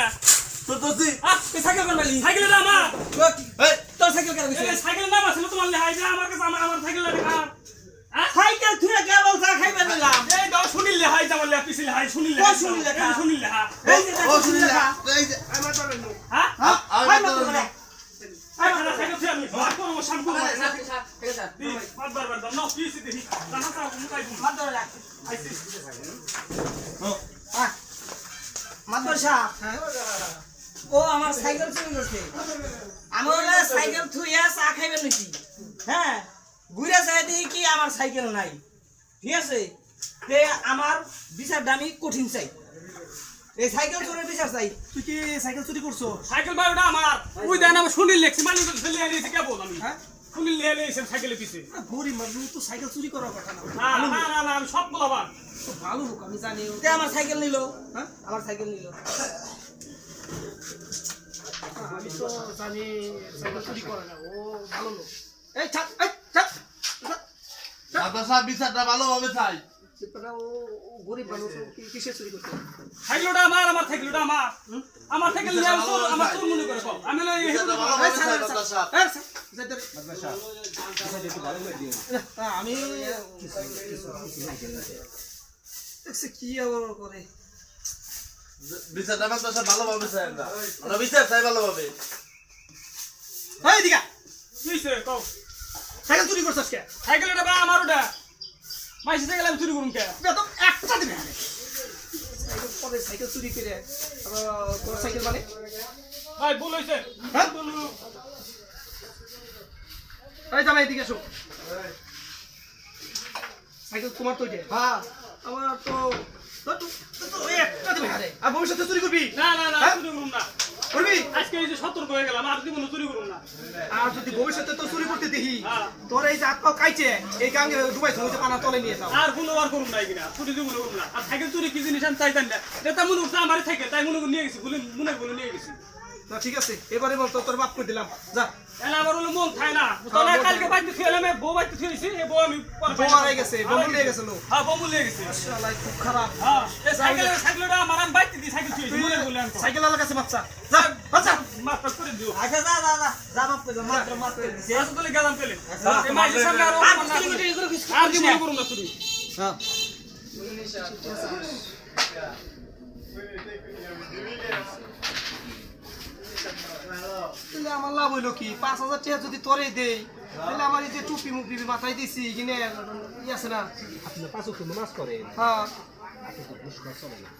কা তোর দোস্তি এই সাইকেল কোন বালি সাইকেল না আমার এই তোর সাইকেল কেন গেছে সাইকেল না আছে তোমার হাই যা আমার কাছে আমার সাইকেল লাগে না সাইকেল থুয়ে কে বলছা খাইবে নিলাম এই দাও শুনিলে হাই যা বলে পিছলে হাই শুনিলে ও শুনিলে কা শুনিলে হ্যাঁ এই যে ও শুনি লেখা এই যে আমার তো না হ্যাঁ আমি তো এই খানা সাইকেল তুই আমি বাদ করব শাম করব বারবার দাও না কি সিদ্ধি জানা তা মুকাই দিন মাত ধরে রাখ আইছি মাতবর সাহেব ও আমার সাইকেল চুরি করছে আমি বলে সাইকেল থুইয়া চা খাইবে নাকি হ্যাঁ ঘুরে চাই দেখি কি আমার সাইকেল নাই ঠিক আছে তে আমার বিচার দামি কঠিন চাই এই সাইকেল চোরের বিচার চাই তুই কি সাইকেল চুরি করছো সাইকেল ভাই ওটা আমার ওই দেন আমি শুনিল লেখছি মানে তো ফেলে আনিছি কে বল আমি হ্যাঁ শুনিল নিয়ে এসে সাইকেলের পিছে গরিব মানুষ তো সাইকেল চুরি করার কথা না না না না না আমি সব বলবা তো ভালো লোক আমি জানি তে আমার সাইকেল নিল হ্যাঁ আমার সাইকেল নিল আমি তো জানি সাইকেল চুরি করে না ও ভালো লোক এই ছাড় এই ছাড় দাদা সাহেব বিচারটা ভালোভাবে চাই ও গরিব মানুষ কিসে চুরি করতে সাইকেলটা আমার সাইকেলটা আমার সাইকেল নিয়ে আসো আমার তোর মনে করে কও আমি লই বিচারটা ভালোভাবে চাই দাদা সাহেব আমি দেখছি কি আবার করে বিচারটা দাদা সাহেব ভালোভাবে চাই আমরা বিচার চাই ভালোভাবে এই দিগা কিছে কও সাইকেল চুরি করছস কে সাইকেলটা বা আমার ওটা মাইসি সাইকেল আমি চুরি করুম কে বেদম একটা দিবে আরে সাইকেল পরে সাইকেল চুরি করে তোর সাইকেল মানে ভাই ভুল হইছে হ্যাঁ বলু এই জামাই এদিকে এসো সাইকেল তোমার তো যে হ্যাঁ আমার তো ওই একটা দিবে আরে আর ভবিষ্যতে চুরি করবি না না না হ্যাঁ? চুরি করুম না করবি আজকে এই যে সতর্ক হয়ে গেলাম আর জীবনে চুরি করুম না আর যদি ভবিষ্যতে তো চুরি করতে দেখি হ্যাঁ। তোর এই যে আত্মা কাইছে এই গাঙ্গে ডুবাই সমুদ্রে পানা তলে নিয়ে যাও আর কোনো আর করুম নাই কিনা চুরি জীবনে করুম না আর সাইকেল চুরি কি জিনিস আমি চাইতাম না এটা মনে উঠছে আমার সাইকেল তাই মনে করে নিয়ে গেছি বলে নিয়ে গেছি না ঠিক আছে এবারে বল তোর বাপ করে দিলাম যা এলা আমার হলো মন খায় না তোলা কালকে বাইতে থুইলাম বউ বাইতে থুইছি এই বউ আমি বউ হারাই গেছে বউ নিয়ে গেছে লোক হ্যাঁ বউ নিয়ে গেছে মাশাআল্লাহ খুব খারাপ হ্যাঁ এই সাইকেলটা আমার আমি বাইতে দি সাইকেল থুইছি বলে বলে আমি সাইকেল আলার কাছে বাচ্চা যা বাচ্চা মাফ করে দিও আচ্ছা যা যা যা যা মাফ করে মাফ করে দিছে আসলে গেলাম পেলে এই মাঝে সামনে আর আর কি মনে করুম না চুরি হ্যাঁ তাহলে আমার লাভ হইলো কি 5,000 টাকা যদি তোরে দেই তাহলে আমার এই যে টুপি মুপি মাথায় দিছি কিনে ই আছে না আপনি 5 ওয়াক্ত নামাজ করেন হ্যাঁ আপনি তো ঘুষ খাওয়া চলে না